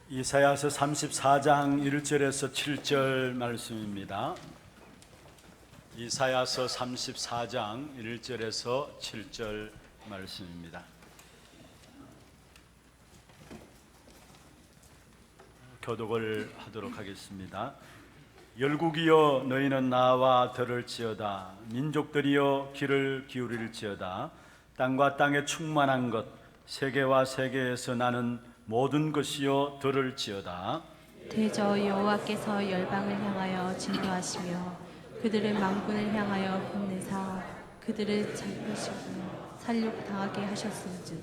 이사야서 34장 1절에서 7절 말씀입니다. 이사야서 34장 1절에서 7절 말씀입니다. 교독을 하도록 하겠습니다. 열국이여 너희는 나와 들을지어다. 민족들이여 귀를 기울일지어다. 땅과 땅에 충만한 것 세계와 세계에서 나는 모든 것이여 들을지어다. 대저 여호와께서 열방을 향하여 진노하시며 그들의 만군을 향하여 분내사 그들을 잡으시고 살육당하게 하셨음즉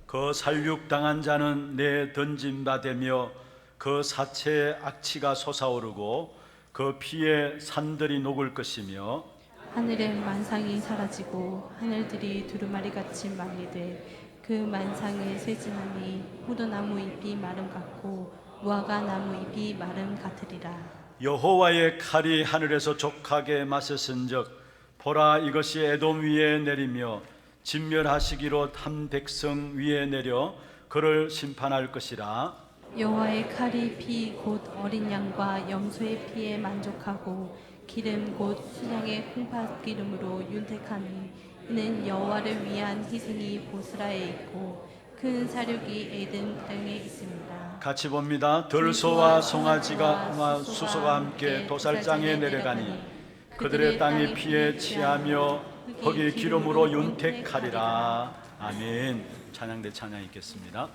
그 살육당한 자는 내 던진 바 되며 그 사체에 악취가 솟아오르고 그 피에 산들이 녹을 것이며 하늘의 만상이 사라지고 하늘들이 두루마리같이 말리되 그 만상을 쇠지나니 포도나무 잎이 마름 같고 무화과 나무 잎이 마름 같으리라. 여호와의 칼이 하늘에서 족하게 맞으신즉 보라 이것이 에돔 위에 내리며 진멸하시기로 한 백성 위에 내려 그를 심판할 것이라. 여호와의 칼이 피 곧 어린 양과 염소의 피에 만족하고 기름 곧 순양의 홍파기름으로 윤택하니 이는 여호와를 위한 희생이 보스라에 있고 큰 사륙이 에덴 땅에 있습니다. 같이 봅니다. 들소와 송아지가 수소가 함께 도살장에 내려가니 그들의 땅이 피에 취하며 흙이 기름으로 윤택하리라. 아멘. 찬양대 찬양 있겠습니다.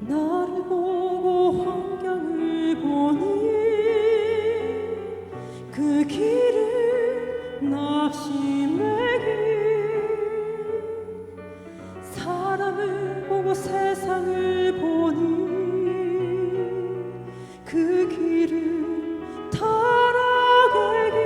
나를 보고 환경을 보니 그 길은 낙심의 길 사람을 보고 세상을 보니 그 길은 타락의 길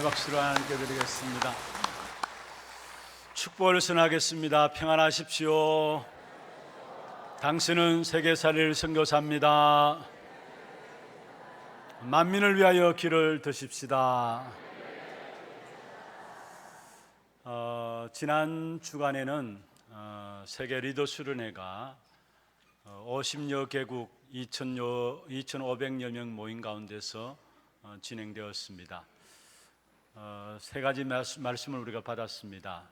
박수로 함께 드리겠습니다. 축복을 전하겠습니다. 평안하십시오. 당신은 세계살릴 선교사입니다. 만민을 위하여 길을 드십시다. 지난 주간에는 세계 리더 수련회가 50여 개국 2,500여 명 모임 가운데서 진행되었습니다. 세 가지 말씀을 우리가 받았습니다.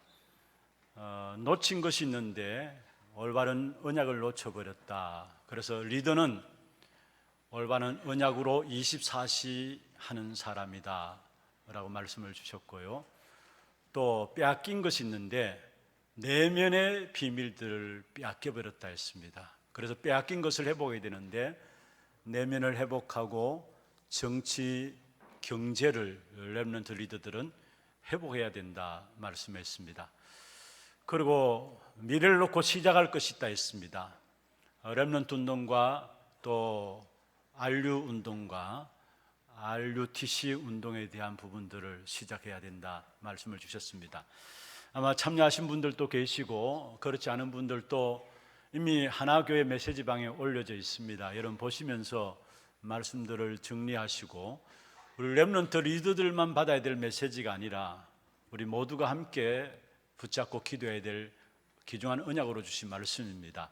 놓친 것이 있는데 올바른 언약을 놓쳐버렸다. 그래서 리더는 올바른 언약으로 24시 하는 사람이다 라고 말씀을 주셨고요. 또 빼앗긴 것이 있는데 내면의 비밀들을 빼앗겨버렸다 했습니다. 그래서 빼앗긴 것을 회복해야 되는데 내면을 회복하고 정치, 경제를 렘넌트 리더들은 회복해야 된다 말씀했습니다. 그리고 미래를 놓고 시작할 것이 있다 했습니다. 렘넌트 운동과 또 RU 운동과 RUTC 운동에 대한 부분들을 시작해야 된다 말씀을 주셨습니다. 아마 참여하신 분들도 계시고 그렇지 않은 분들도 이미 하나교회 메시지방에 올려져 있습니다. 여러분 보시면서 말씀들을 정리하시고 우리 렘넌트 리더들만 받아야 될 메시지가 아니라 우리 모두가 함께 붙잡고 기도해야 될 귀중한 언약으로 주신 말씀입니다.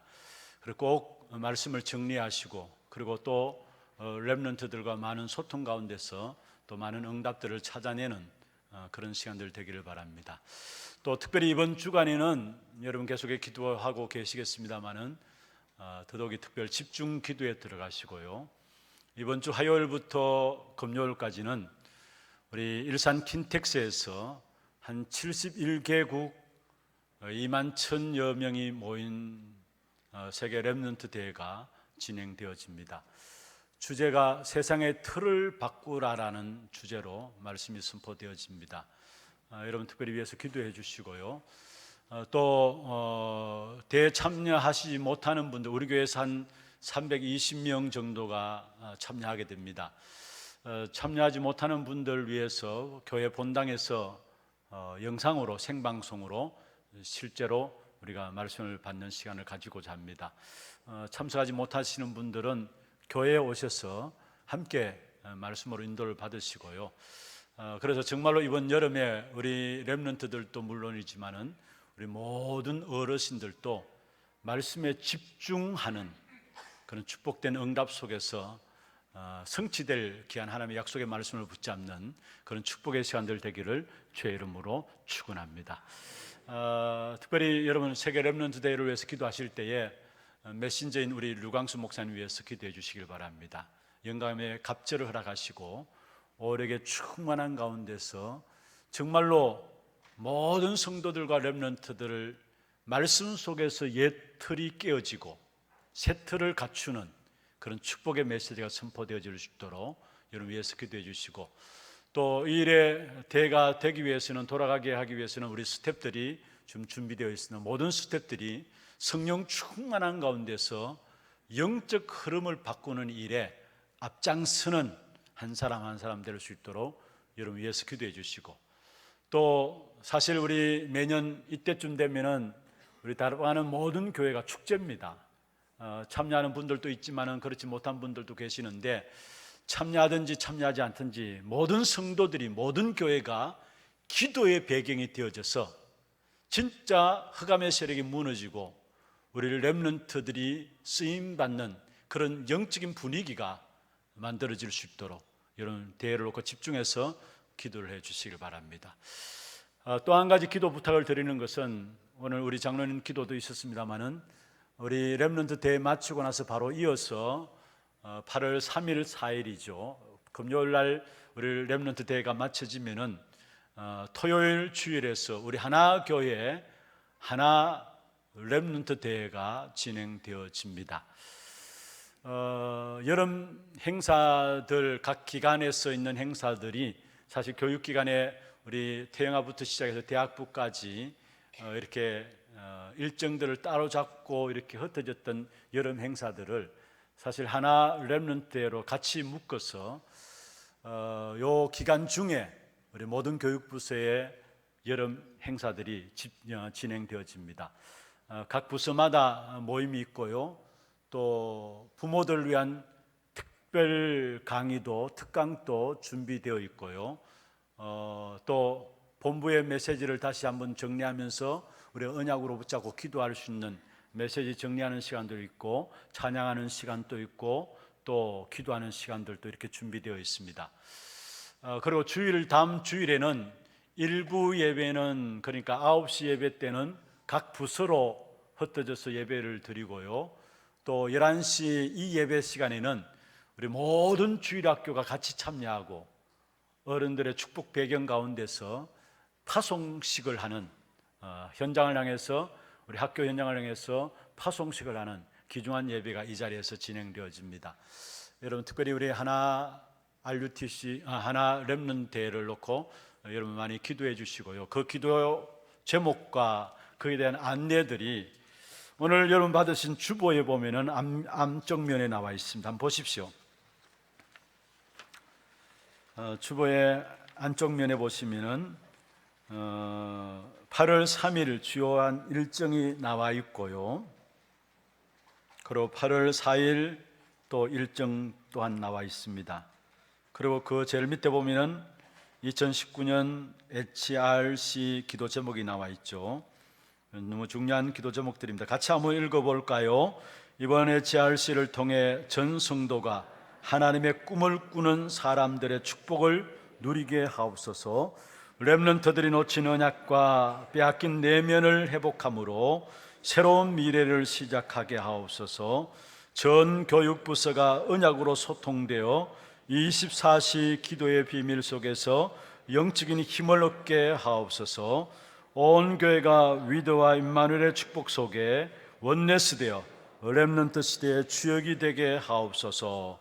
그리고 꼭 말씀을 정리하시고 그리고 또 렘넌트들과 많은 소통 가운데서 또 많은 응답들을 찾아내는 그런 시간들 되기를 바랍니다. 또 특별히 이번 주간에는 여러분 계속해 기도하고 계시겠습니다마는 더더욱이 특별 집중 기도에 들어가시고요. 이번 주 화요일부터 금요일까지는 우리 일산 킨텍스에서 한 71개국 2만 1,000여 명이 모인 세계 렘넌트 대회가 진행되어집니다. 주제가 세상의 틀을 바꾸라라는 주제로 말씀이 선포되어집니다. 여러분 특별히 위해서 기도해 주시고요. 또 대참여하시지 못하는 분들 우리 교회에서 한 320명 정도가 참여하게 됩니다. 참여하지 못하는 분들 위해서 교회 본당에서 영상으로 생방송으로 실제로 우리가 말씀을 받는 시간을 가지고자 합니다. 참석하지 못하시는 분들은 교회에 오셔서 함께 말씀으로 인도를 받으시고요. 그래서 정말로 이번 여름에 우리 렘넌트들도 물론이지만은 우리 모든 어르신들도 말씀에 집중하는 그런 축복된 응답 속에서 성취될 귀한 하나님의 약속의 말씀을 붙잡는 그런 축복의 시간들 되기를 주의 이름으로 축원합니다. 특별히 여러분 세계 렘넌트 대회를 위해서 기도하실 때에 메신저인 우리 류광수 목사님 위해서 기도해 주시길 바랍니다. 영감의 갑절을 허락하시고 오래게 충만한 가운데서 정말로 모든 성도들과 렘넌트들을 말씀 속에서 옛 틀이 깨어지고 새 틀을 갖추는 그런 축복의 메시지가 선포되어질 수 있도록 여러분 위해서 기도해 주시고 또 이 일에 대가 되기 위해서는 돌아가게 하기 위해서는 우리 스태프들이 좀 준비되어 있으나 모든 스태프들이 성령 충만한 가운데서 영적 흐름을 바꾸는 일에 앞장서는 한 사람 한 사람 될 수 있도록 여러분 위해서 기도해 주시고 또 사실 우리 매년 이때쯤 되면은 우리 다른 모든 교회가 축제입니다. 참여하는 분들도 있지만은 그렇지 못한 분들도 계시는데 참여하든지 참여하지 않든지 모든 성도들이 모든 교회가 기도의 배경이 되어져서 진짜 흑암의 세력이 무너지고 우리 렘넌트들이 쓰임받는 그런 영적인 분위기가 만들어질 수 있도록 여러분 대회를 놓고 집중해서 기도를 해 주시길 바랍니다. 또 한 가지 기도 부탁을 드리는 것은 오늘 우리 장로님 기도도 있었습니다마는 우리 렘넌트 대회 마치고 나서 바로 이어서 8월 3일 4일이죠. 금요일 날 우리 렘넌트 대회가 마쳐지면은 토요일 주일에서 우리 하나 교회 하나 렘넌트 대회가 진행되어집니다. 여름 행사들 각 기관에서 있는 행사들이 사실 교육기관에 우리 태영아부터 시작해서 대학부까지 이렇게 일정들을 따로 잡고 이렇게 흩어졌던 여름 행사들을 사실 하나 렘넌트 대회로 같이 묶어서 요 기간 중에 우리 모든 교육부서의 여름 행사들이 진행되어집니다. 각 부서마다 모임이 있고요. 또 부모들을 위한 특별 강의도 특강도 준비되어 있고요. 또 본부의 메시지를 다시 한번 정리하면서 우리 언약으로 붙잡고 기도할 수 있는 메시지 정리하는 시간도 있고, 찬양하는 시간도 있고, 또 기도하는 시간들도 이렇게 준비되어 있습니다. 그리고 다음 주일에는 일부 예배는, 그러니까 9시 예배 때는 각 부서로 흩어져서 예배를 드리고요. 또 11시 이 예배 시간에는 우리 모든 주일학교가 같이 참여하고 어른들의 축복 배경 가운데서 파송식을 하는, 현장을 향해서, 우리 학교 현장을 향해서 파송식을 하는 귀중한 예배가 이 자리에서 진행되어집니다. 여러분, 특별히 우리 하나 RUTC, 하나 렘넌트를 놓고 여러분 많이 기도해 주시고요. 그 기도 제목과 그에 대한 안내들이 오늘 여러분 받으신 주보에 보면은 앞정면에 나와 있습니다. 한번 보십시오. 주보의 안쪽면에 보시면은 8월 3일 주요한 일정이 나와 있고요. 그리고 8월 4일 또 일정 또한 나와 있습니다. 그리고 그 제일 밑에 보면은 2019년 HRC 기도 제목이 나와 있죠. 너무 중요한 기도 제목들입니다. 같이 한번 읽어볼까요? 이번 HRC를 통해 전 성도가 하나님의 꿈을 꾸는 사람들의 축복을 누리게 하옵소서. 렘넌트들이 놓친 언약과 빼앗긴 내면을 회복함으로 새로운 미래를 시작하게 하옵소서. 전 교육부서가 언약으로 소통되어 24시 기도의 비밀 속에서 영적인 힘을 얻게 하옵소서. 온 교회가 위드와 임마누엘의 축복 속에 원네스되어 렘넌트 시대의 주역이 되게 하옵소서.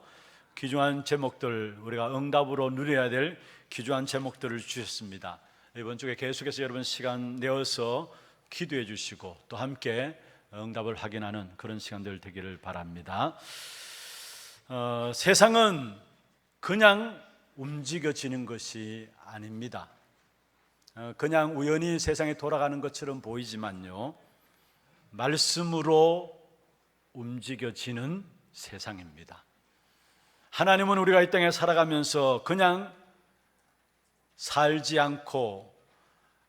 귀중한 제목들, 우리가 응답으로 누려야 될 귀중한 제목들을 주셨습니다. 이번 주에 계속해서 여러분 시간 내어서 기도해 주시고 또 함께 응답을 확인하는 그런 시간들 되기를 바랍니다. 세상은 그냥 움직여지는 것이 아닙니다. 그냥 우연히 세상이 돌아가는 것처럼 보이지만요, 말씀으로 움직여지는 세상입니다. 하나님은 우리가 이 땅에 살아가면서 그냥 살지 않고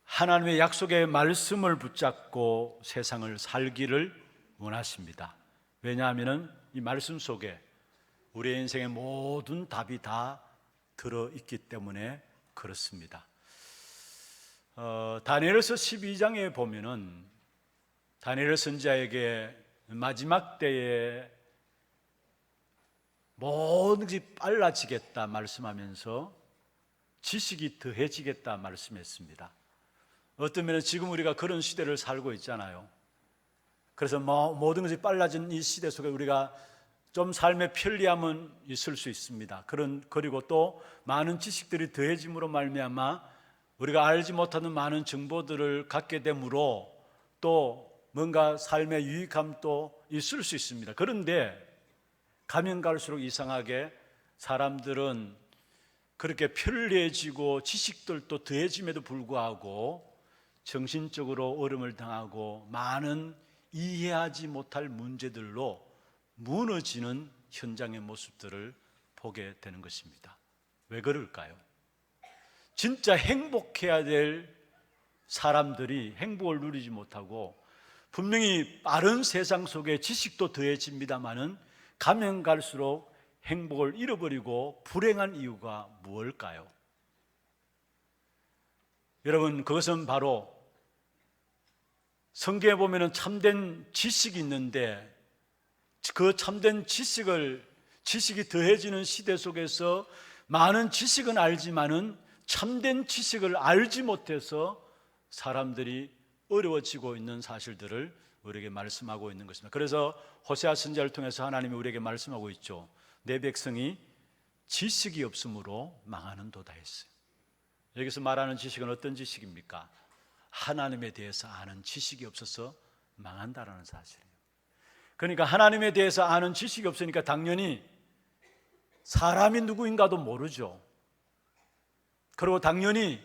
하나님의 약속의 말씀을 붙잡고 세상을 살기를 원하십니다. 왜냐하면 이 말씀 속에 우리의 인생의 모든 답이 다 들어있기 때문에 그렇습니다. 다니엘서 12장에 보면은 다니엘 선지자에게 마지막 때에 모든 것이 빨라지겠다 말씀하면서 지식이 더해지겠다 말씀했습니다. 어떤 면에 지금 우리가 그런 시대를 살고 있잖아요. 그래서 모든 것이 빨라진 이 시대 속에 우리가 좀 삶의 편리함은 있을 수 있습니다. 그리고 또 많은 지식들이 더해짐으로 말미암아 우리가 알지 못하는 많은 정보들을 갖게 되므로 또 뭔가 삶의 유익함도 있을 수 있습니다. 그런데 가면 갈수록 이상하게 사람들은 그렇게 편리해지고 지식들도 더해짐에도 불구하고 정신적으로 어려움을 당하고 많은 이해하지 못할 문제들로 무너지는 현장의 모습들을 보게 되는 것입니다. 왜 그럴까요? 진짜 행복해야 될 사람들이 행복을 누리지 못하고 분명히 빠른 세상 속에 지식도 더해집니다마는 가면 갈수록 행복을 잃어버리고 불행한 이유가 무엇일까요? 여러분, 그것은 바로 성경에 보면 참된 지식이 있는데 그 참된 지식이 더해지는 시대 속에서 많은 지식은 알지만은 참된 지식을 알지 못해서 사람들이 어려워지고 있는 사실들을 우리에게 말씀하고 있는 것입니다. 그래서 호세아 선지자를 통해서 하나님이 우리에게 말씀하고 있죠. 내 백성이 지식이 없으므로 망하는도다 했어요. 여기서 말하는 지식은 어떤 지식입니까? 하나님에 대해서 아는 지식이 없어서 망한다라는 사실이에요. 그러니까 하나님에 대해서 아는 지식이 없으니까 당연히 사람이 누구인가도 모르죠. 그리고 당연히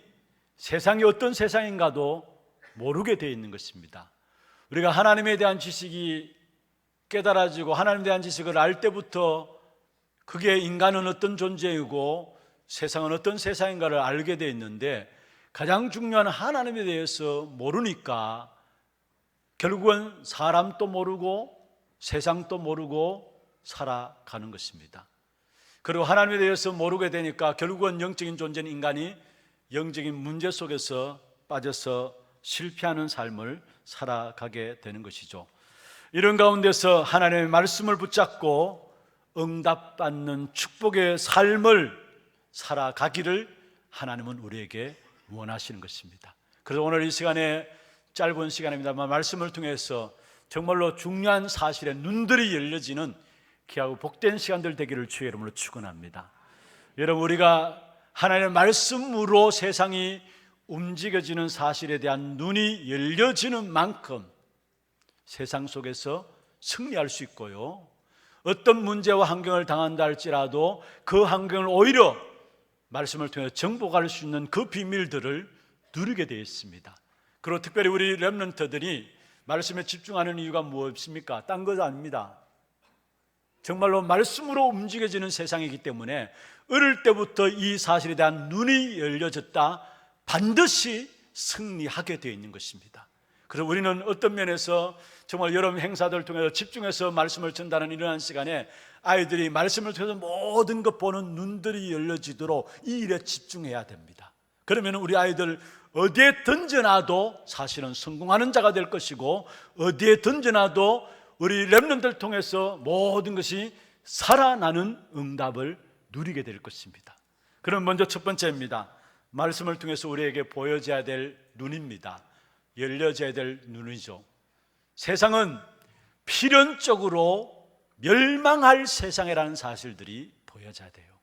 세상이 어떤 세상인가도 모르게 되어 있는 것입니다. 우리가 하나님에 대한 지식이 깨달아지고 하나님에 대한 지식을 알 때부터 그게 인간은 어떤 존재이고 세상은 어떤 세상인가를 알게 되어 있는데, 가장 중요한 하나님에 대해서 모르니까 결국은 사람도 모르고 세상도 모르고 살아가는 것입니다. 그리고 하나님에 대해서 모르게 되니까 결국은 영적인 존재인 인간이 영적인 문제 속에서 빠져서 실패하는 삶을 살아가게 되는 것이죠. 이런 가운데서 하나님의 말씀을 붙잡고 응답받는 축복의 삶을 살아가기를 하나님은 우리에게 원하시는 것입니다. 그래서 오늘 이 시간에, 짧은 시간입니다만 말씀을 통해서 정말로 중요한 사실에 눈들이 열려지는 귀하고 복된 시간들 되기를 주의 이름으로 축원합니다. 여러분, 우리가 하나님의 말씀으로 세상이 움직여지는 사실에 대한 눈이 열려지는 만큼 세상 속에서 승리할 수 있고요, 어떤 문제와 환경을 당한다 할지라도 그 환경을 오히려 말씀을 통해 정복할 수 있는 그 비밀들을 누리게 되어 있습니다. 그리고 특별히 우리 렘넌트들이 말씀에 집중하는 이유가 무엇입니까? 딴 것 아닙니다. 정말로 말씀으로 움직여지는 세상이기 때문에 어릴 때부터 이 사실에 대한 눈이 열려졌다, 반드시 승리하게 되어 있는 것입니다. 그래서 우리는 어떤 면에서 정말 여러 행사들을 통해서 집중해서 말씀을 전달하는 이러한 시간에 아이들이 말씀을 통해서 모든 것 보는 눈들이 열려지도록 이 일에 집중해야 됩니다. 그러면 우리 아이들 어디에 던져놔도 사실은 성공하는 자가 될 것이고, 어디에 던져놔도 우리 렘넌트를 통해서 모든 것이 살아나는 응답을 누리게 될 것입니다. 그럼 먼저 첫 번째입니다. 말씀을 통해서 우리에게 보여져야 될 눈입니다. 열려져야 될 눈이죠. 세상은 필연적으로 멸망할 세상이라는 사실들이 보여져야 돼요.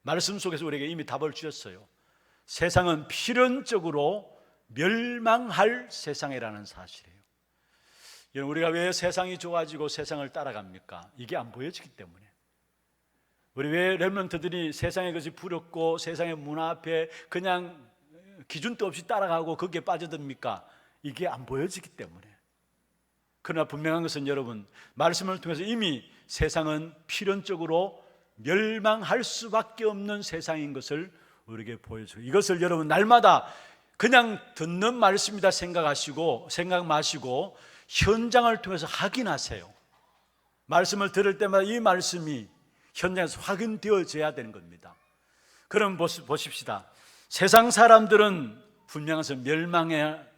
말씀 속에서 우리에게 이미 답을 주셨어요. 세상은 필연적으로 멸망할 세상이라는 사실이에요. 여러분, 우리가 왜 세상이 좋아지고 세상을 따라갑니까? 이게 안 보여지기 때문에. 우리 왜 렘넌트들이 세상의 것이 부럽고 세상의 문화 앞에 그냥 기준도 없이 따라가고 거기에 빠져듭니까? 이게 안 보여지기 때문에. 그러나 분명한 것은 여러분, 말씀을 통해서 이미 세상은 필연적으로 멸망할 수밖에 없는 세상인 것을 우리에게 보여줘요. 이것을 여러분 날마다 그냥 듣는 말씀이다 생각 마시고 현장을 통해서 확인하세요. 말씀을 들을 때마다 이 말씀이 현장에서 확인되어져야 되는 겁니다. 그럼 보십시다. 세상 사람들은 분명해서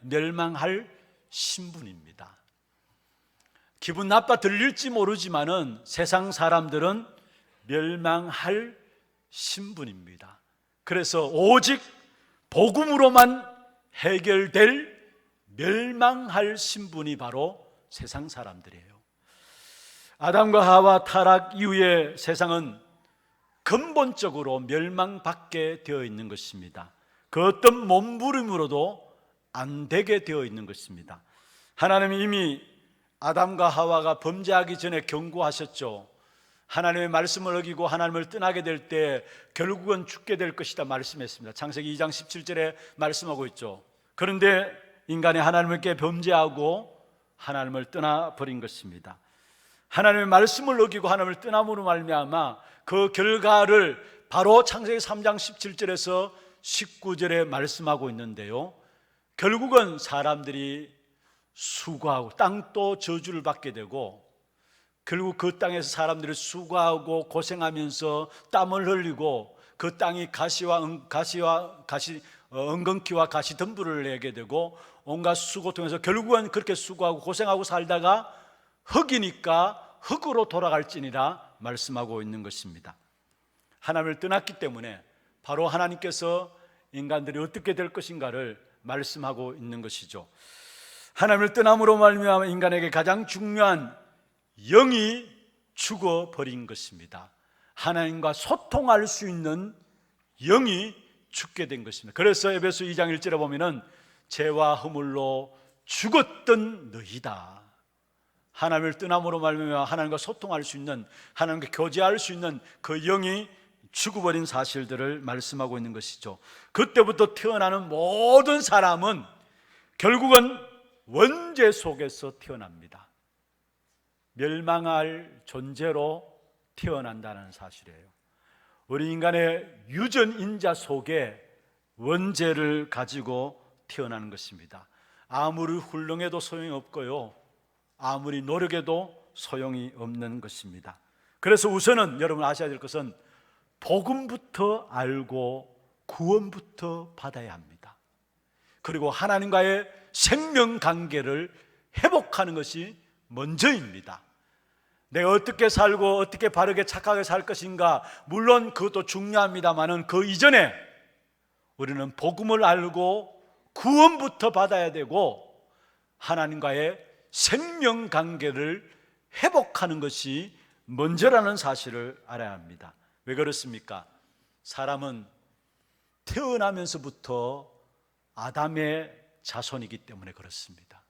멸망할 신분입니다. 기분 나빠 들릴지 모르지만은 세상 사람들은 멸망할 신분입니다. 그래서 오직 복음으로만 해결될 멸망할 신분이 바로 세상 사람들이에요. 아담과 하와 타락 이후에 세상은 근본적으로 멸망받게 되어 있는 것입니다. 그 어떤 몸부림으로도 안 되게 되어 있는 것입니다. 하나님이 이미 아담과 하와가 범죄하기 전에 경고하셨죠. 하나님의 말씀을 어기고 하나님을 떠나게 될 때 결국은 죽게 될 것이다 말씀했습니다. 창세기 2장 17절에 말씀하고 있죠. 그런데 인간이 하나님께 범죄하고 하나님을 떠나버린 것입니다. 하나님의 말씀을 어기고 하나님을 떠남으로 말미암아 그 결과를 바로 창세기 3장 17절에서 19절에 말씀하고 있는데요, 결국은 사람들이 수고하고 땅도 저주를 받게 되고, 결국 그 땅에서 사람들이 수고하고 고생하면서 땀을 흘리고 그 땅이 엉겅퀴와 가시 덤불을 내게 되고 온갖 수고 통해서 결국은 그렇게 수고하고 고생하고 살다가 흙이니까 흙으로 돌아갈지니라 말씀하고 있는 것입니다. 하나님을 떠났기 때문에 바로 하나님께서 인간들이 어떻게 될 것인가를 말씀하고 있는 것이죠. 하나님을 떠남으로 말미암아 인간에게 가장 중요한 영이 죽어버린 것입니다. 하나님과 소통할 수 있는 영이 죽게 된 것입니다. 그래서 에베소 2장 1절에 보면은 죄와 허물로 죽었던 너희다. 하나님을 떠남으로 말미암아 하나님과 소통할 수 있는, 하나님과 교제할 수 있는 그 영이 죽어버린 사실들을 말씀하고 있는 것이죠. 그때부터 태어나는 모든 사람은 결국은 원죄 속에서 태어납니다. 멸망할 존재로 태어난다는 사실이에요. 우리 인간의 유전인자 속에 원죄를 가지고 태어나는 것입니다. 아무리 훌륭해도 소용이 없고요, 아무리 노력해도 소용이 없는 것입니다. 그래서 우선은 여러분 아셔야 될 것은 복음부터 알고 구원부터 받아야 합니다. 그리고 하나님과의 생명관계를 회복하는 것이 먼저입니다. 내가 어떻게 살고 어떻게 바르게 착하게 살 것인가, 물론 그것도 중요합니다마는 그 이전에 우리는 복음을 알고 구원부터 받아야 되고 하나님과의 생명관계를 회복하는 것이 먼저라는 사실을 알아야 합니다. 왜 그렇습니까? 사람은 태어나면서부터 아담의 자손이기 때문에 그렇습니다.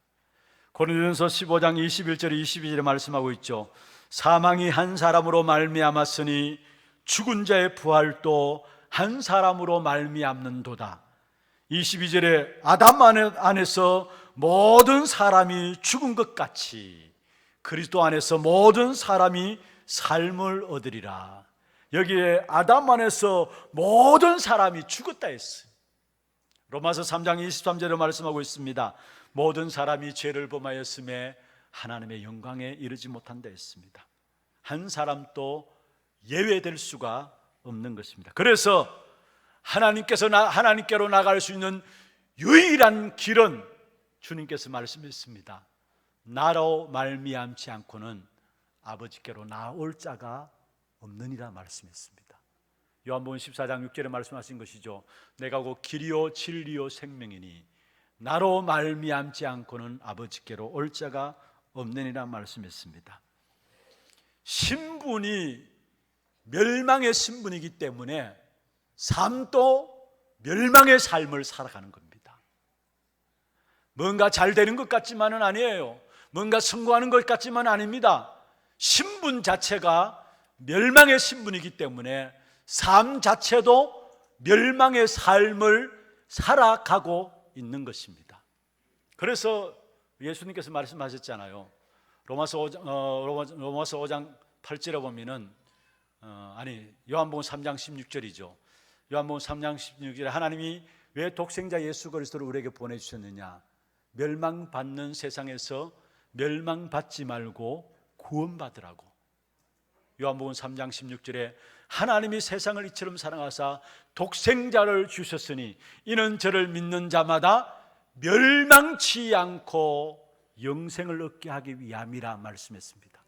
고린도전서 15장 21절 22절에 말씀하고 있죠. 사망이 한 사람으로 말미암았으니 죽은 자의 부활도 한 사람으로 말미암는도다. 22절에 아담 안에서 모든 사람이 죽은 것 같이 그리스도 안에서 모든 사람이 삶을 얻으리라. 여기에 아담 안에서 모든 사람이 죽었다 했어요. 로마서 3장 23절에 말씀하고 있습니다. 모든 사람이 죄를 범하였음에 하나님의 영광에 이르지 못한다 했습니다. 한 사람도 예외될 수가 없는 것입니다. 그래서 하나님께로 나갈 수 있는 유일한 길은 주님께서 말씀했습니다. 나로 말미암지 않고는 아버지께로 나올 자가 없느니라 말씀했습니다. 요한복음 14장 6절에 말씀하신 것이죠. 내가 곧 길이요 진리요 생명이니 나로 말미암지 않고는 아버지께로 올 자가 없느니라 말씀했습니다. 신분이 멸망의 신분이기 때문에 삶도 멸망의 삶을 살아가는 겁니다. 뭔가 잘 되는 것 같지만은 아니에요. 뭔가 성공하는 것 같지만은 아닙니다. 신분 자체가 멸망의 신분이기 때문에 삶 자체도 멸망의 삶을 살아가고 있는 것입니다. 그래서 예수님께서 말씀하셨잖아요. 로마서 5장 8절에 보면은 요한복음 3장 16절이죠. 요한복음 3장 16절에 하나님이 왜 독생자 예수 그리스도를 우리에게 보내주셨느냐, 멸망받는 세상에서 멸망받지 말고 구원받으라고. 요한복음 3장 16절에 하나님이 세상을 이처럼 사랑하사 독생자를 주셨으니 이는 저를 믿는 자마다 멸망치 않고 영생을 얻게 하기 위함이라 말씀했습니다.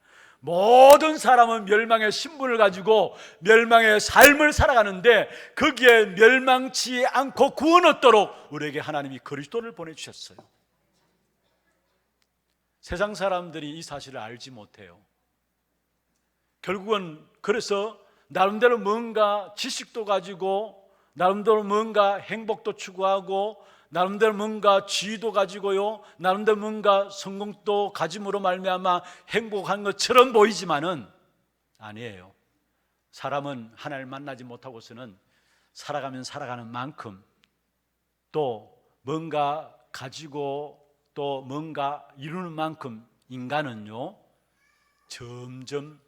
모든 사람은 멸망의 신분을 가지고 멸망의 삶을 살아가는데 거기에 멸망치 않고 구원 얻도록 우리에게 하나님이 그리스도를 보내주셨어요. 세상 사람들이 이 사실을 알지 못해요. 결국은 그래서 나름대로 뭔가 지식도 가지고 나름대로 뭔가 행복도 추구하고 나름대로 뭔가 지위도 가지고요, 나름대로 뭔가 성공도 가짐으로 말미암아 행복한 것처럼 보이지만은 아니에요. 사람은 하나님을 만나지 못하고서는 살아가면 살아가는 만큼 또 뭔가 가지고 또 뭔가 이루는 만큼 인간은요 점점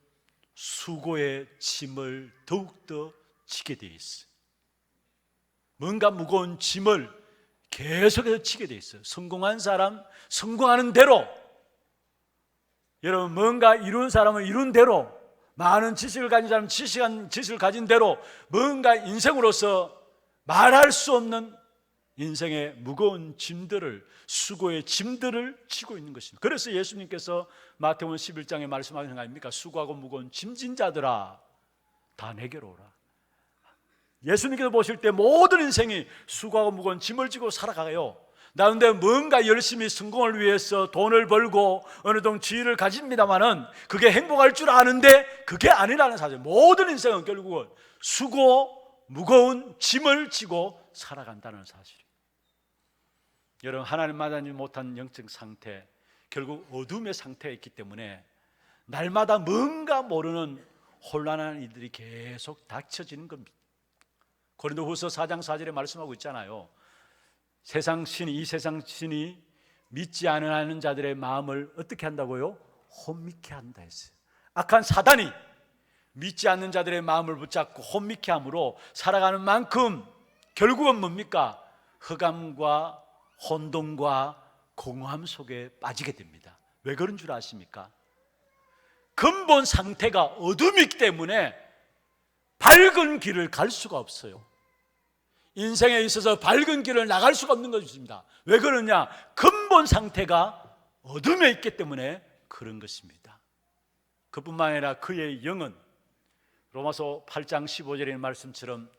수고의 짐을 더욱더 지게 되어 있어요. 뭔가 무거운 짐을 계속해서 지게 되어 있어요. 성공한 사람 성공하는 대로, 여러분 뭔가 이룬 사람은 이룬 대로, 많은 지식을 가진 사람은 지식을 가진 대로 뭔가 인생으로서 말할 수 없는 인생의 무거운 짐들을, 수고의 짐들을 지고 있는 것입니다. 그래서 예수님께서 마태복음 11장에 말씀하시는 거 아닙니까? 수고하고 무거운 짐진 자들아 다 내게로 오라. 예수님께서 보실 때 모든 인생이 수고하고 무거운 짐을 지고 살아가요. 나름대로 뭔가 열심히 성공을 위해서 돈을 벌고 어느 정도 지위를 가집니다마는 그게 행복할 줄 아는데 그게 아니라는 사실. 모든 인생은 결국은 수고 무거운 짐을 지고 살아간다는 사실이에요. 여러분 하나님 만나지 못한 영적 상태, 결국 어둠의 상태에 있기 때문에 날마다 뭔가 모르는 혼란한 일들이 계속 닥쳐지는 겁니다. 고린도후서 4장 4절에 말씀하고 있잖아요. 이 세상 신이 믿지 않는 자들의 마음을 어떻게 한다고요? 혼미케 한다 했어요. 악한 사단이 믿지 않는 자들의 마음을 붙잡고 혼미케 함으로 살아가는 만큼 결국은 뭡니까? 흑암과 혼돈과 공허함 속에 빠지게 됩니다. 왜 그런 줄 아십니까? 근본 상태가 어둠이기 때문에 밝은 길을 갈 수가 없어요. 인생에 있어서 밝은 길을 나갈 수가 없는 것입니다. 왜 그러냐? 근본 상태가 어둠에 있기 때문에 그런 것입니다. 그뿐만 아니라 그의 영은 로마서 8장 15절의 말씀처럼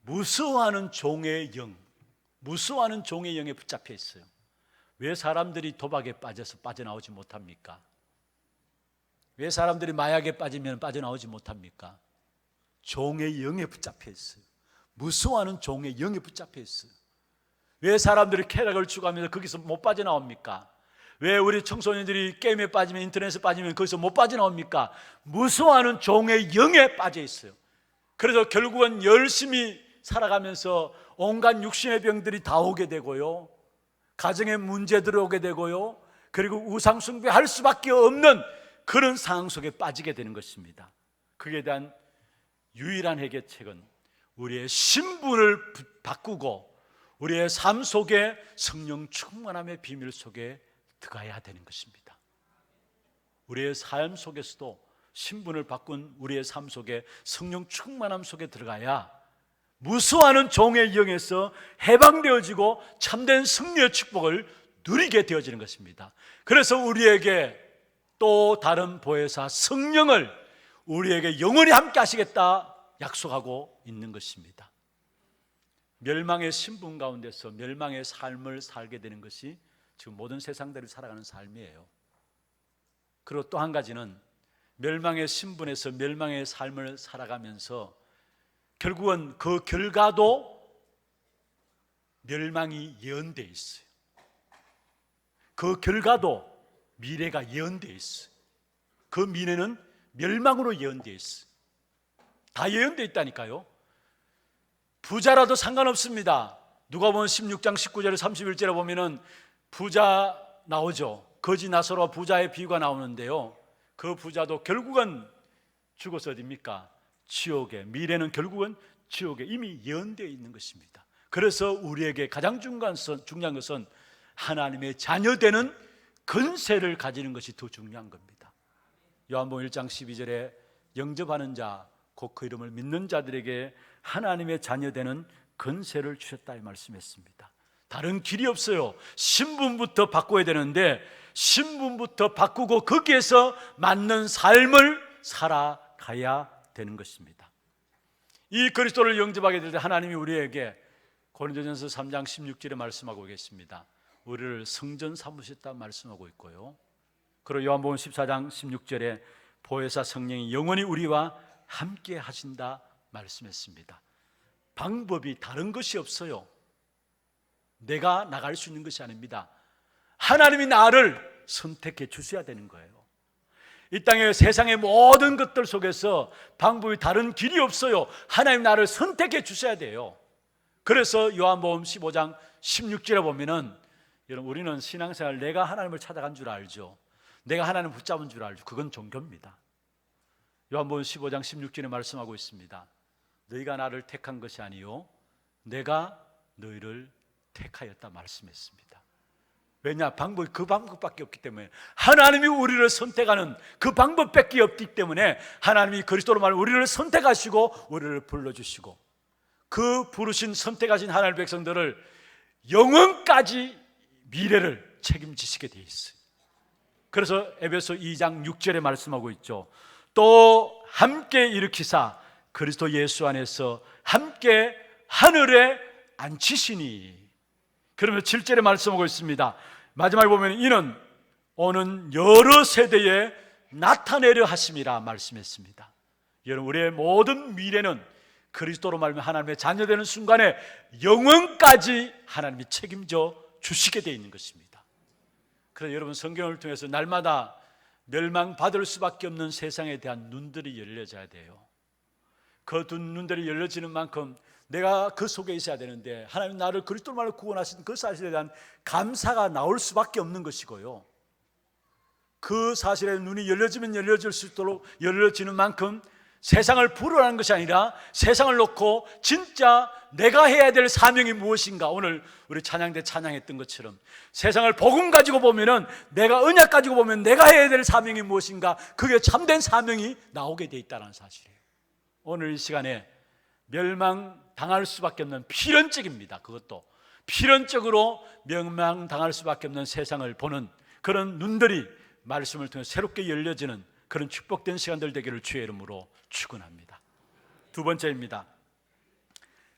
무서워하는 종의 영에 붙잡혀 있어요. 왜 사람들이 도박에 빠져서 빠져나오지 못합니까? 왜 사람들이 마약에 빠지면 빠져나오지 못합니까? 종의 영에 붙잡혀 있어요. 무서워하는 종의 영에 붙잡혀 있어요. 왜 사람들이 쾌락을 추구하면서 거기서 못 빠져나옵니까? 왜 우리 청소년들이 게임에 빠지면, 인터넷에 빠지면 거기서 못 빠져나옵니까? 무서워하는 종의 영에 빠져 있어요. 그래서 결국은 열심히 살아가면서 온갖 육신의 병들이 다 오게 되고요, 가정에 문제 들어오게 되고요, 그리고 우상 숭배할 수밖에 없는 그런 상황 속에 빠지게 되는 것입니다. 그에 대한 유일한 해결책은 우리의 신분을 바꾸고 우리의 삶 속에 성령 충만함의 비밀 속에 들어가야 되는 것입니다. 우리의 삶 속에서도 신분을 바꾼 우리의 삶 속에 성령 충만함 속에 들어가야 무수하는 종의 영에서 해방되어지고 참된 승리의 축복을 누리게 되어지는 것입니다. 그래서 우리에게 또 다른 보혜사 성령을 우리에게 영원히 함께 하시겠다 약속하고 있는 것입니다. 멸망의 신분 가운데서 멸망의 삶을 살게 되는 것이 지금 모든 세상들이 살아가는 삶이에요. 그리고 또 한 가지는 멸망의 신분에서 멸망의 삶을 살아가면서 결국은 그 결과도 멸망이 예언되어 있어요. 그 결과도 미래가 예언되어 있어요. 그 미래는 멸망으로 예언되어 있어요. 다 예언되어 있다니까요. 부자라도 상관없습니다. 누가복음 16장 19절에 31절에 보면은 부자 나오죠. 거지 나사로와 부자의 비유가 나오는데요, 그 부자도 결국은 죽어서 어디입니까? 지옥에, 미래는 결국은 지옥에 이미 예언되어 있는 것입니다. 그래서 우리에게 가장 중요한 것은 하나님의 자녀되는 근세를 가지는 것이 더 중요한 겁니다. 요한복음 1장 12절에 영접하는 자, 곧 그 이름을 믿는 자들에게 하나님의 자녀되는 근세를 주셨다 이 말씀했습니다. 다른 길이 없어요. 신분부터 바꿔야 되는데 신분부터 바꾸고 거기에서 맞는 삶을 살아가야 되는 것입니다. 이 그리스도를 영접하게 될 때 하나님이 우리에게 고린도전서 3장 16절에 말씀하고 계십니다. 우리를 성전 삼으셨다 말씀하고 있고요, 그리고 요한복음 14장 16절에 보혜사 성령이 영원히 우리와 함께 하신다 말씀했습니다. 방법이 다른 것이 없어요. 내가 나갈 수 있는 것이 아닙니다. 하나님이 나를 선택해 주셔야 되는 거예요. 이 땅의 세상의 모든 것들 속에서 방법이 다른 길이 없어요. 하나님 나를 선택해 주셔야 돼요. 그래서 요한복음 15장 16절에 보면은, 여러분, 우리는 신앙생활 내가 하나님을 찾아간 줄 알죠. 내가 하나님을 붙잡은 줄 알죠. 그건 종교입니다. 요한복음 15장 16절에 말씀하고 있습니다. 너희가 나를 택한 것이 아니요 내가 너희를 택하였다 말씀했습니다. 왜냐? 방법이 그 방법밖에 없기 때문에, 하나님이 우리를 선택하는 그 방법밖에 없기 때문에 하나님이 그리스도로 말하면 우리를 선택하시고 우리를 불러주시고 그 부르신 선택하신 하나님의 백성들을 영원까지 미래를 책임지시게 되어 있어요. 그래서 에베소 2장 6절에 말씀하고 있죠. 또 함께 일으키사 그리스도 예수 안에서 함께 하늘에 앉히시니. 그러면 7절에 말씀하고 있습니다. 마지막에 보면 이는 오는 여러 세대에 나타내려 하심이라 말씀했습니다. 여러분, 우리의 모든 미래는 그리스도로 말하면 하나님의 자녀되는 순간에 영원까지 하나님이 책임져 주시게 되어 있는 것입니다. 그래서 여러분, 성경을 통해서 날마다 멸망받을 수밖에 없는 세상에 대한 눈들이 열려져야 돼요. 그 눈들이 열려지는 만큼 내가 그 속에 있어야 되는데, 하나님 나를 그리스도 말로 구원하신 그 사실에 대한 감사가 나올 수밖에 없는 것이고요, 그 사실에 눈이 열려지면 열려질 수 있도록 열려지는 만큼 세상을 부러워하는 것이 아니라 세상을 놓고 진짜 내가 해야 될 사명이 무엇인가, 오늘 우리 찬양대 찬양했던 것처럼 세상을 복음 가지고 보면은, 내가 언약 가지고 보면 내가 해야 될 사명이 무엇인가, 그게 참된 사명이 나오게 돼 있다는 사실이에요. 오늘 이 시간에 멸망당할 수밖에 없는 필연적입니다. 그것도 필연적으로 멸망당할 수밖에 없는 세상을 보는 그런 눈들이 말씀을 통해 새롭게 열려지는 그런 축복된 시간들 되기를 주의 이름으로 축원합니다. 두 번째입니다.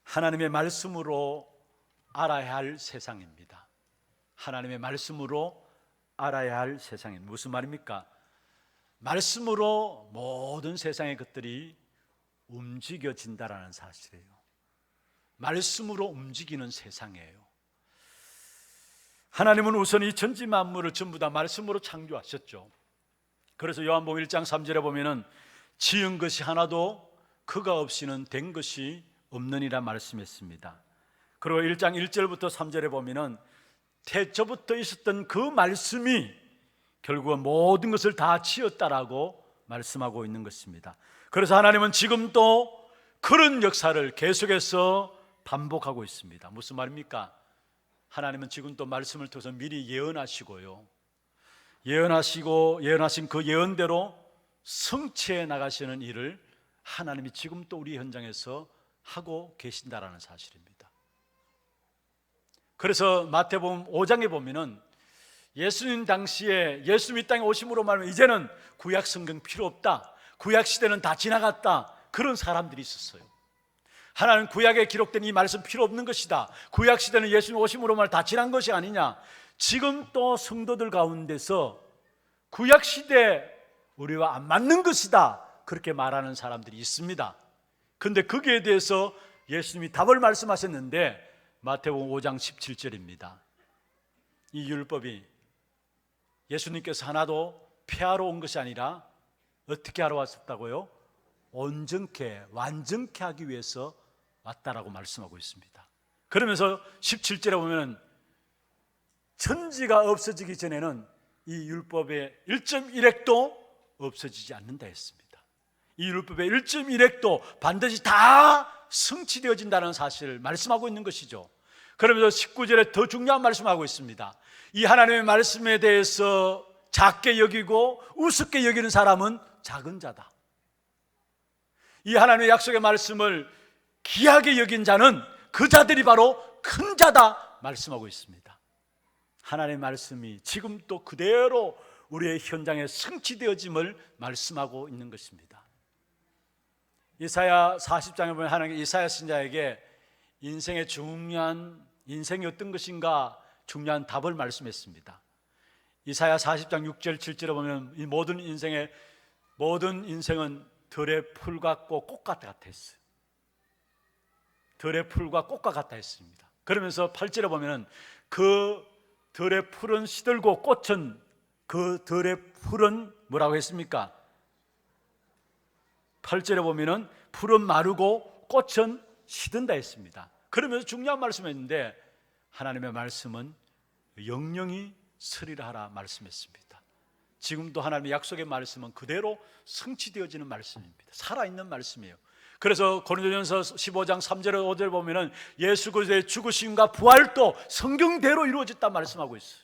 하나님의 말씀으로 알아야 할 세상입니다. 하나님의 말씀으로 알아야 할 세상입니다. 무슨 말입니까? 말씀으로 모든 세상의 것들이 움직여진다라는 사실이에요. 말씀으로 움직이는 세상이에요. 하나님은 우선 이 천지 만물을 전부 다 말씀으로 창조하셨죠. 그래서 요한복음 1장 3절에 보면은 지은 것이 하나도 그가 없이는 된 것이 없느니라 말씀했습니다. 그리고 1장 1절부터 3절에 보면은 태초부터 있었던 그 말씀이 결국은 모든 것을 다 지었다라고 말씀하고 있는 것입니다. 그래서 하나님은 지금도 그런 역사를 계속해서 반복하고 있습니다. 무슨 말입니까? 하나님은 지금도 말씀을 통해서 미리 예언하시고요, 예언하신 그 예언대로 성취해 나가시는 일을 하나님이 지금 또 우리 현장에서 하고 계신다라는 사실입니다. 그래서 마태복음 5장에 보면은 예수님 당시에 예수님 이 땅에 오심으로 말하면 이제는 구약 성경 필요 없다, 구약 시대는 다 지나갔다, 그런 사람들이 있었어요. 하나님 구약에 기록된 이 말씀 필요 없는 것이다, 구약 시대는 예수님 오심으로 말 다 지난 것이 아니냐. 지금 또 성도들 가운데서 구약 시대 우리와 안 맞는 것이다, 그렇게 말하는 사람들이 있습니다. 그런데 거기에 대해서 예수님이 답을 말씀하셨는데 마태복음 5장 17절입니다. 이 율법이 예수님께서 하나도 폐하러 온 것이 아니라 어떻게 하러 왔었다고요? 온전케, 완전케 하기 위해서 왔다라고 말씀하고 있습니다. 그러면서 17절에 보면 천지가 없어지기 전에는 이 율법의 1.1획도 없어지지 않는다 했습니다. 이 율법의 1.1획도 반드시 다 성취되어진다는 사실을 말씀하고 있는 것이죠. 그러면서 19절에 더 중요한 말씀하고 있습니다. 이 하나님의 말씀에 대해서 작게 여기고 우습게 여기는 사람은 작은 자다. 이 하나님의 약속의 말씀을 귀하게 여긴 자는 그 자들이 바로 큰 자다 말씀하고 있습니다. 하나님의 말씀이 지금 또 그대로 우리의 현장에 성취되어짐을 말씀하고 있는 것입니다. 이사야 40장에 보면 하나님께 이사야 신자에게 인생의 중요한 인생이 어떤 것인가 중요한 답을 말씀했습니다. 이사야 40장 6절 7절에 보면 이 모든 인생은 들의 풀 같고 꽃 같아 했어요. 들의 풀과 꽃과 같다 했습니다. 그러면서 8절에 보면 그 들의 풀은 시들고 꽃은, 그 들의 풀은 뭐라고 했습니까? 8절에 보면 풀은 마르고 꽃은 시든다 했습니다. 그러면서 중요한 말씀했는데 하나님의 말씀은 영영이 서리라 하라 말씀했습니다. 지금도 하나님의 약속의 말씀은 그대로 성취되어지는 말씀입니다. 살아있는 말씀이에요. 그래서 고린도전서 15장 3절에 5절에 보면은 예수 그리스도의 죽으심과 부활도 성경대로 이루어졌다 말씀하고 있어요.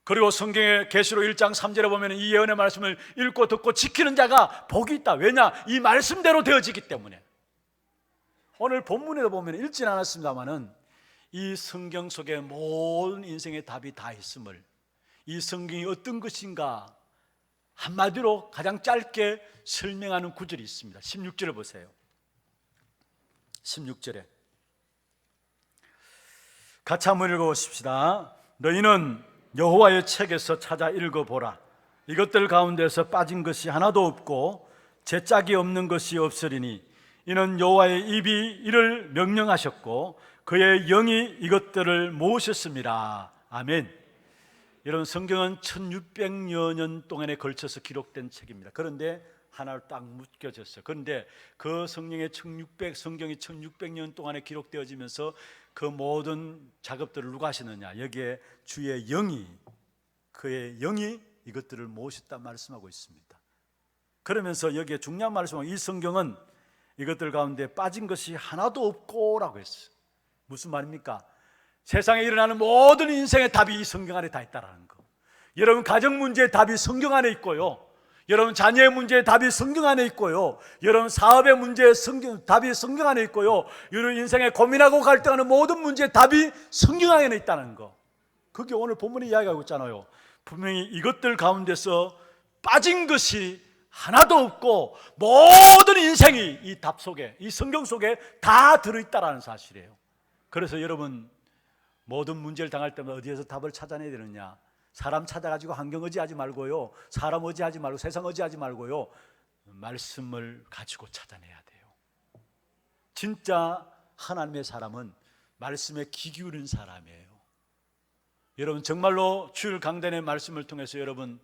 그리고 성경의 계시록 1장 3절에 보면 이 예언의 말씀을 읽고 듣고 지키는 자가 복이 있다. 왜냐? 이 말씀대로 되어지기 때문에. 오늘 본문에도 보면 읽지는 않았습니다만은 이 성경 속에 모든 인생의 답이 다 있음을, 이 성경이 어떤 것인가 한마디로 가장 짧게 설명하는 구절이 있습니다. 16절을 보세요. 16절에 같이 한번 읽어보십시다. 너희는 여호와의 책에서 찾아 읽어보라. 이것들 가운데서 빠진 것이 하나도 없고 제짝이 없는 것이 없으리니 이는 여호와의 입이 이를 명령하셨고 그의 영이 이것들을 모으셨습니다. 아멘. 여러분, 성경은 1600여 년 동안에 걸쳐서 기록된 책입니다. 그런데 하나로 딱 묶여졌어요. 그런데 그 성경이 1600년 동안에 기록되어지면서 그 모든 작업들을 누가 하시느냐? 여기에 주의 영이, 그의 영이 이것들을 모으셨다 말씀하고 있습니다. 그러면서 여기에 중요한 말씀은, 이 성경은 이것들 가운데 빠진 것이 하나도 없고라고 했어요. 무슨 말입니까? 세상에 일어나는 모든 인생의 답이 이 성경 안에 다 있다라는 거. 여러분 가정 문제의 답이 성경 안에 있고요, 여러분 자녀의 문제의 답이 성경 안에 있고요, 여러분 사업의 문제의 답이 성경 안에 있고요, 여러분 인생에 고민하고 갈등하는 모든 문제의 답이 성경 안에 있다는 거. 그게 오늘 본문이 이야기하고 있잖아요. 분명히 이것들 가운데서 빠진 것이 하나도 없고 모든 인생이 이 답 속에, 이 성경 속에 다 들어있다라는 사실이에요. 그래서 여러분, 모든 문제를 당할 때마다 어디에서 답을 찾아내야 되느냐? 사람 찾아가지고 환경 의지하지 말고요, 사람 의지하지 말고 세상 의지하지 말고요, 말씀을 가지고 찾아내야 돼요. 진짜 하나님의 사람은 말씀에 귀 기울인 사람이에요. 여러분 정말로 주일 강단의 말씀을 통해서 여러분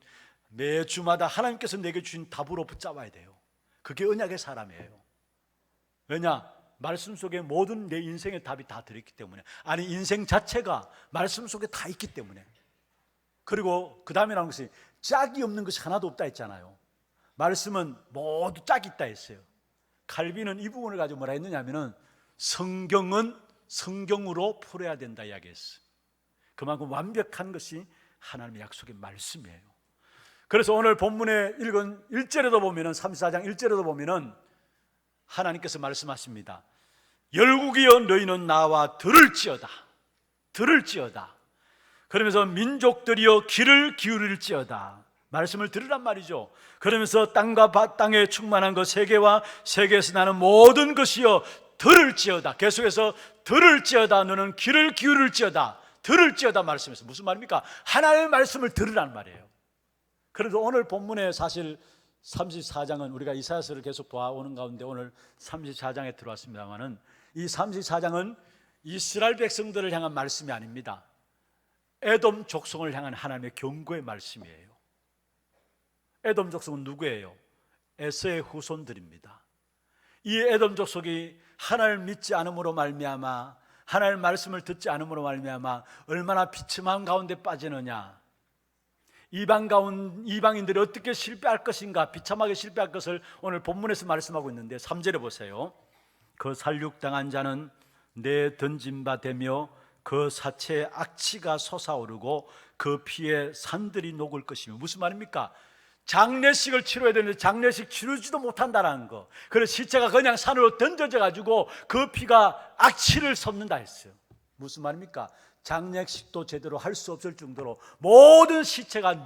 매주마다 하나님께서 내게 주신 답으로 붙잡아야 돼요. 그게 언약의 사람이에요. 왜냐? 말씀 속에 모든 내 인생의 답이 다 들어있기 때문에. 아니, 인생 자체가 말씀 속에 다 있기 때문에. 그리고 그 다음에 나오는 것이 짝이 없는 것이 하나도 없다 했잖아요. 말씀은 모두 짝이 있다 했어요. 칼빈은 이 부분을 가지고 뭐라 했느냐 하면은, 성경은 성경으로 풀어야 된다 이야기했어요. 그만큼 완벽한 것이 하나님의 약속의 말씀이에요. 그래서 오늘 본문에 읽은 1절에도 보면은, 34장 1절에도 보면은 하나님께서 말씀하십니다. 열국이여 너희는 나와 들을지어다. 들을지어다. 그러면서 민족들이여 귀를 기울일지어다. 말씀을 들으란 말이죠. 그러면서 땅과 땅에 충만한 것, 세계와 세계에서 나는 모든 것이여 들을지어다. 계속해서 들을지어다. 너는 귀를 기울일지어다. 들을지어다 말씀에서 무슨 말입니까? 하나님의 말씀을 들으란 말이에요. 그래서 오늘 본문에 사실 34장은 우리가 이사야서를 계속 보아오는 가운데 오늘 34장에 들어왔습니다만은, 이 34장은 이스라엘 백성들을 향한 말씀이 아닙니다. 에돔 족속을 향한 하나님의 경고의 말씀이에요. 에돔 족속은 누구예요? 에서의 후손들입니다. 이 에돔 족속이 하나님을 믿지 않음으로 말미암아, 하나님의 말씀을 듣지 않음으로 말미암아 얼마나 비참한 가운데 빠지느냐. 이방인들이 어떻게 실패할 것인가, 비참하게 실패할 것을 오늘 본문에서 말씀하고 있는데 3절에 보세요. 그 살육당한 자는 내 던진 바 되며 그 사체에 악취가 솟아오르고 그 피에 산들이 녹을 것이며. 무슨 말입니까? 장례식을 치러야 되는데 장례식 치르지도 못한다는 거. 그래서 시체가 그냥 산으로 던져져 가지고 그 피가 악취를 솟는다 했어요. 무슨 말입니까? 장례식도 제대로 할 수 없을 정도로 모든 시체가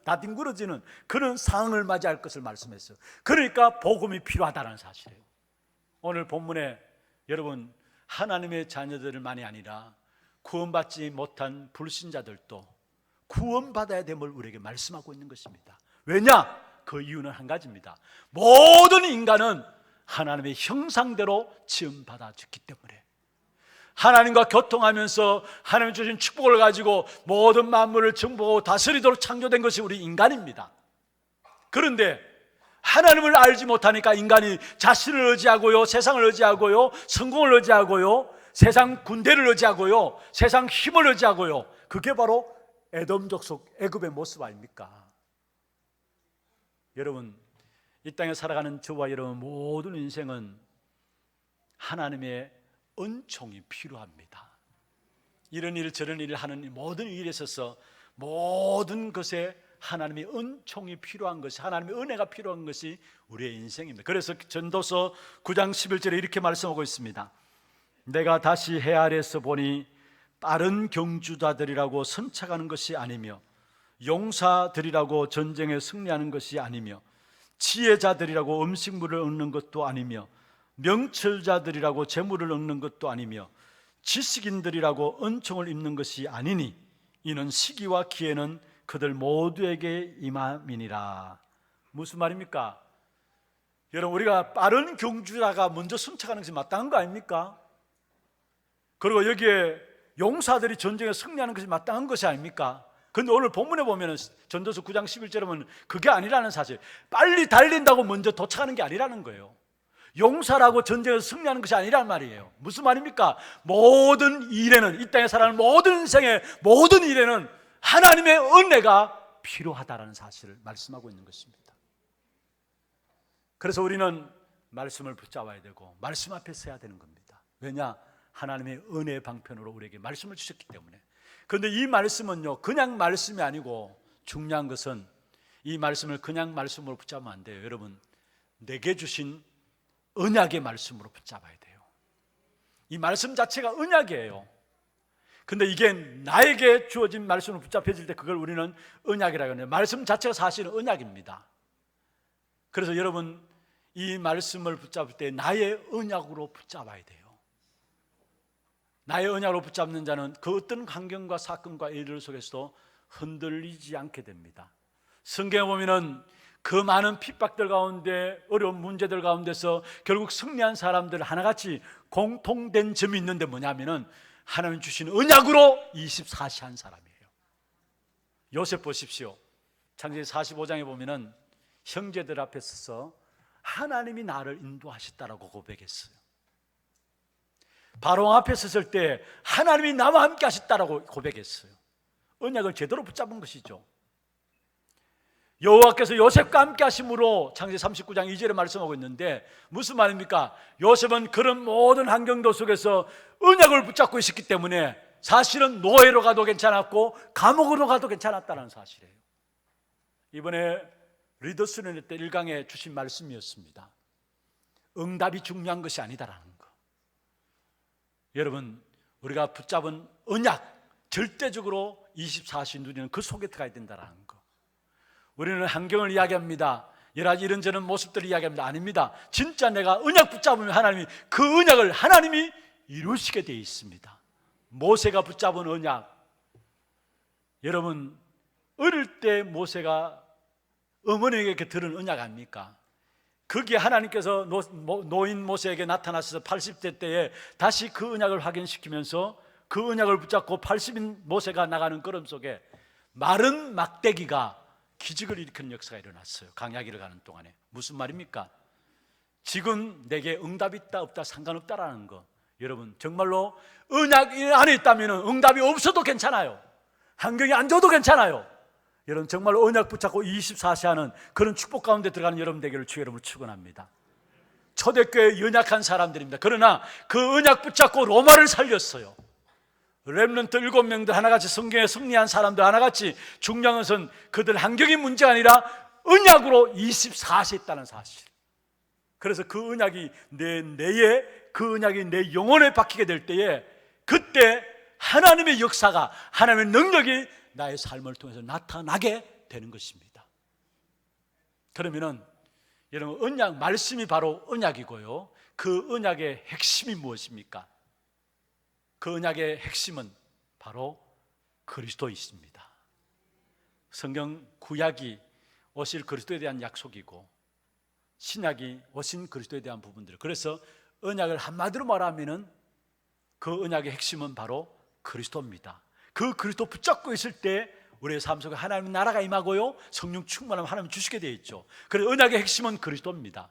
다뒹굴어지는 그런 상황을 맞이할 것을 말씀했어요. 그러니까 복음이 필요하다는 사실이에요. 오늘 본문에 여러분, 하나님의 자녀들만이 아니라 구원받지 못한 불신자들도 구원받아야 됨을 우리에게 말씀하고 있는 것입니다. 왜냐? 그 이유는 한 가지입니다. 모든 인간은 하나님의 형상대로 지음받아졌기 때문에, 하나님과 교통하면서 하나님 주신 축복을 가지고 모든 만물을 정복하고 다스리도록 창조된 것이 우리 인간입니다. 그런데 하나님을 알지 못하니까 인간이 자신을 의지하고요, 세상을 의지하고요, 성공을 의지하고요, 세상 군대를 의지하고요, 세상 힘을 의지하고요. 그게 바로 에돔 족속 애굽의 모습 아닙니까? 여러분, 이 땅에 살아가는 저와 여러분 모든 인생은 하나님의 은총이 필요합니다. 이런 일 저런 일을 하는 모든 일에 있어서 모든 것에 하나님의 은총이 필요한 것이, 하나님의 은혜가 필요한 것이 우리의 인생입니다. 그래서 전도서 9장 11절에 이렇게 말씀하고 있습니다. 내가 다시 해 아래에서 보니 빠른 경주자들이라고 선착하는 것이 아니며, 용사들이라고 전쟁에 승리하는 것이 아니며, 지혜자들이라고 음식물을 얻는 것도 아니며, 명철자들이라고 재물을 얻는 것도 아니며, 지식인들이라고 은총을 입는 것이 아니니 이는 시기와 기회는 그들 모두에게 임함이니라. 무슨 말입니까? 여러분, 우리가 빠른 경주자가 먼저 선착하는 것이 마땅한 거 아닙니까? 그리고 여기에 용사들이 전쟁에 승리하는 것이 마땅한 것이 아닙니까? 그런데 오늘 본문에 보면 전도서 9장 11절에 보면 그게 아니라는 사실, 빨리 달린다고 먼저 도착하는 게 아니라는 거예요. 용사라고 전쟁에서 승리하는 것이 아니란 말이에요. 무슨 말입니까? 모든 일에는, 이 땅에 살아가는 모든 인생의 모든 일에는 하나님의 은혜가 필요하다라는 사실을 말씀하고 있는 것입니다. 그래서 우리는 말씀을 붙잡아야 되고 말씀 앞에 서야 되는 겁니다. 왜냐? 하나님의 은혜의 방편으로 우리에게 말씀을 주셨기 때문에. 그런데 이 말씀은요, 그냥 말씀이 아니고 중요한 것은 이 말씀을 그냥 말씀으로 붙잡으면 안 돼요. 여러분, 내게 주신 언약의 말씀으로 붙잡아야 돼요. 이 말씀 자체가 언약이에요. 근데 이게 나에게 주어진 말씀으로 붙잡혀질 때 그걸 우리는 언약이라고 해요. 말씀 자체가 사실은 언약입니다. 그래서 여러분, 이 말씀을 붙잡을 때 나의 언약으로 붙잡아야 돼요. 나의 언약으로 붙잡는 자는 그 어떤 환경과 사건과 일들 속에서도 흔들리지 않게 됩니다. 성경에 보면은 그 많은 핍박들 가운데, 어려운 문제들 가운데서 결국 승리한 사람들 하나같이 공통된 점이 있는데 뭐냐면은 하나님 주신 언약으로 24시 한 사람이에요. 요셉 보십시오. 창세기 45장에 보면은 형제들 앞에 서서 하나님이 나를 인도하셨다라고 고백했어요. 바로 앞에 섰을 때 하나님이 나와 함께 하셨다라고 고백했어요. 언약을 제대로 붙잡은 것이죠. 여호와께서 요셉과 함께 하심으로 창세기 39장 2절에 말씀하고 있는데 무슨 말입니까? 요셉은 그런 모든 환경도 속에서 언약을 붙잡고 있었기 때문에 사실은 노예로 가도 괜찮았고 감옥으로 가도 괜찮았다는 사실이에요. 이번에 리더스는 때 1강에 주신 말씀이었습니다. 응답이 중요한 것이 아니다라는 거. 여러분, 우리가 붙잡은 언약, 절대적으로 24시 누리는 그 속에 들어가야 된다는 거. 우리는 환경을 이야기합니다. 여러 가지 이런저런 모습들을 이야기합니다. 아닙니다. 진짜 내가 언약 붙잡으면 하나님이 그 언약을 하나님이 이루시게 되어 있습니다. 모세가 붙잡은 언약, 여러분 어릴 때 모세가 어머니에게 들은 언약 아닙니까? 거기에 하나님께서 노인 모세에게 나타나셔서 80대 때에 다시 그 언약을 확인시키면서 그 언약을 붙잡고 80인 모세가 나가는 걸음 속에 마른 막대기가 기적을 일으키는 역사가 일어났어요. 광야길을 가는 동안에. 무슨 말입니까? 지금 내게 응답이 있다 없다 상관없다라는 거. 여러분, 정말로 언약 안에 있다면 응답이 없어도 괜찮아요. 환경이 안 좋아도 괜찮아요. 여러분, 정말로 언약 붙잡고 24시 하는 그런 축복 가운데 들어가는 여러분 되기를 주의 이름으로 축원합니다. 초대교회 연약한 사람들입니다. 그러나 그 언약 붙잡고 로마를 살렸어요. 렘넌트 7명들 하나같이 성경에 승리한 사람들 하나같이. 중요한 것은 그들 환경이 문제가 아니라 언약으로 24시 했다는 사실. 그래서 그 언약이 내 뇌에, 그 언약이 내 영혼에 박히게 될 때에 그때 하나님의 역사가, 하나님의 능력이 나의 삶을 통해서 나타나게 되는 것입니다. 그러면은 여러분, 언약, 말씀이 바로 언약이고요. 그 언약의 핵심이 무엇입니까? 그 언약의 핵심은 바로 그리스도이십니다. 성경 구약이 오실 그리스도에 대한 약속이고 신약이 오신 그리스도에 대한 부분들. 그래서 언약을 한마디로 말하면은 그 언약의 핵심은 바로 그리스도입니다. 그 그리스도 붙잡고 있을 때 우리의 삶 속에 하나님의 나라가 임하고요, 성령 충만함 하나님 주시게 되어 있죠. 그래서 언약의 핵심은 그리스도입니다.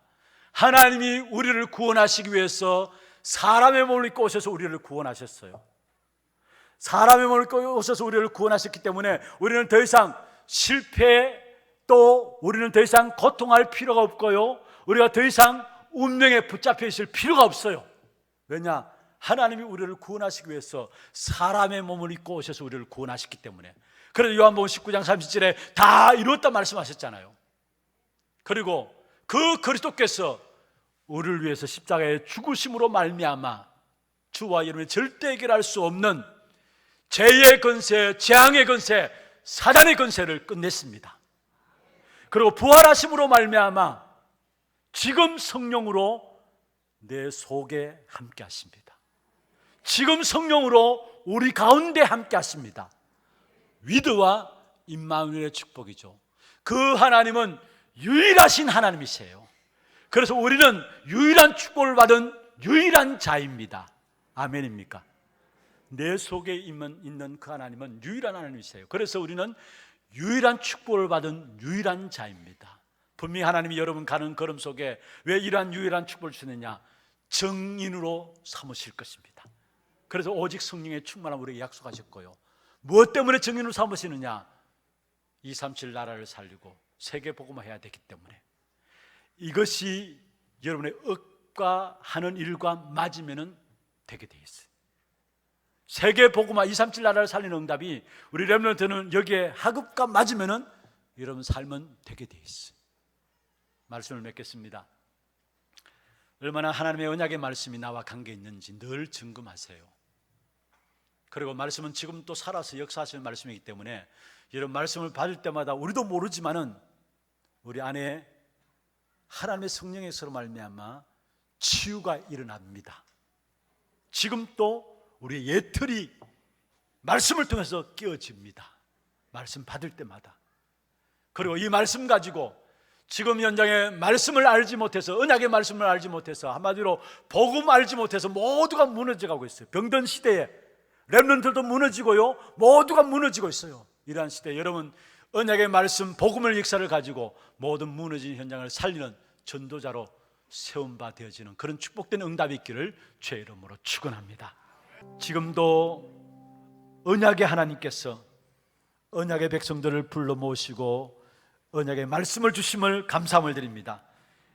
하나님이 우리를 구원하시기 위해서 사람의 몸을 입고 오셔서 우리를 구원하셨어요. 사람의 몸을 입고 오셔서 우리를 구원하셨기 때문에 우리는 더 이상 실패, 또 우리는 더 이상 고통할 필요가 없고요, 우리가 더 이상 운명에 붙잡혀 있을 필요가 없어요. 왜냐? 하나님이 우리를 구원하시기 위해서 사람의 몸을 입고 오셔서 우리를 구원하셨기 때문에. 그래서 요한복음 19장 30절에 다 이루었다 말씀하셨잖아요. 그리고 그 그리스도께서 우리를 위해서 십자가의 죽으심으로 말미암아 주와 여러분의 절대 해결할 수 없는 죄의 권세, 재앙의 권세, 사단의 권세를 끝냈습니다. 그리고 부활하심으로 말미암아 지금 성령으로 내 속에 함께 하십니다. 지금 성령으로 우리 가운데 함께 하십니다. 위드와 임마누엘의 축복이죠. 그 하나님은 유일하신 하나님이세요. 그래서 우리는 유일한 축복을 받은 유일한 자입니다. 아멘입니까? 내 속에 있는 그 하나님은 유일한 하나님이세요. 그래서 우리는 유일한 축복을 받은 유일한 자입니다. 분명히 하나님이 여러분 가는 걸음 속에 왜 이러한 유일한 축복을 주느냐? 증인으로 삼으실 것입니다. 그래서 오직 성령의 충만함 우리에게 약속하셨고요. 무엇 때문에 증인으로 삼으시느냐? 237 나라를 살리고 세계 복음화해야 되기 때문에. 이것이 여러분의 억과 하는 일과 맞으면 되게 돼 있어요. 세계 복음화 237 나라를 살리는 응답이 우리 렘넌트는 여기에 하급과 맞으면 여러분 삶은 되게 돼 있어요. 말씀을 맺겠습니다. 얼마나 하나님의 언약의 말씀이 나와 관계 있는지 늘 증금하세요. 그리고 말씀은 지금 또 살아서 역사하시는 말씀이기 때문에 이런 말씀을 받을 때마다 우리도 모르지만은 우리 안에 하나님의 성령에서 말미암아 치유가 일어납니다. 지금 또 우리의 예틀이 말씀을 통해서 깨어집니다. 말씀 받을 때마다. 그리고 이 말씀 가지고 지금 현장에 말씀을 알지 못해서, 언약의 말씀을 알지 못해서, 한마디로 복음 알지 못해서 모두가 무너져가고 있어요. 병든 시대에 렘넌트들도 무너지고요, 모두가 무너지고 있어요. 이러한 시대에 여러분 언약의 말씀, 복음의 역사를 가지고 모든 무너진 현장을 살리는 전도자로 세움바 되어지는 그런 축복된 응답이 있기를 주의 이름으로 축원합니다. 지금도 언약의 하나님께서 언약의 백성들을 불러 모시고 언약의 말씀을 주심을 감사함을 드립니다.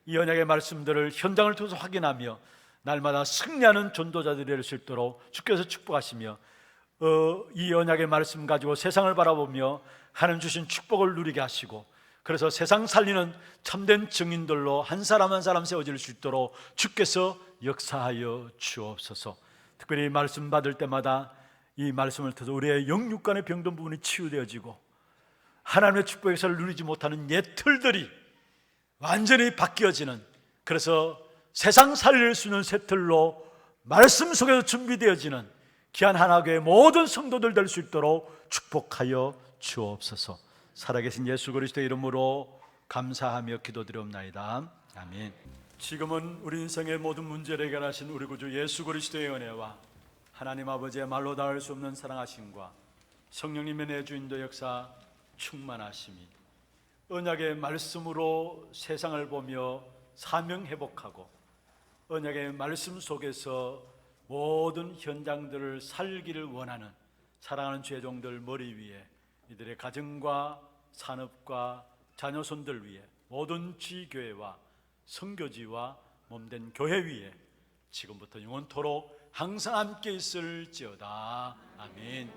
이 언약의 말씀들을 현장을 통해서 확인하며 날마다 승리하는 전도자들이 될 수 있도록 주께서 축복하시며 이 언약의 말씀 가지고 세상을 바라보며 하나님 주신 축복을 누리게 하시고, 그래서 세상 살리는 참된 증인들로 한 사람 한 사람 세워질 수 있도록 주께서 역사하여 주옵소서. 특별히 말씀 받을 때마다 이 말씀을 통해서 우리의 영육간의 병든 부분이 치유되어지고 하나님의 축복의 역사를 누리지 못하는 옛 틀들이 완전히 바뀌어지는, 그래서 세상 살릴 수 있는 새 틀로 말씀 속에서 준비되어지는 귀한 하나교회 모든 성도들 될 수 있도록 축복하여 주옵소서. 살아계신 예수 그리스도의 이름으로 감사하며 기도드리옵나이다. 아멘. 지금은 우리 인생의 모든 문제를 해결하신 우리 구주 예수 그리스도의 은혜와 하나님 아버지의 말로 닿을 수 없는 사랑하심과 성령님의 내주인도 역사 충만하심이 언약의 말씀으로 세상을 보며 사명 회복하고 언약의 말씀 속에서 모든 현장들을 살기를 원하는 사랑하는 죄종들 머리 위에 이들의 가정과 산업과 자녀손들 위에 모든 지교회와 선교지와 몸된 교회 위에 지금부터 영원토록 항상 함께 있을지어다. 아멘.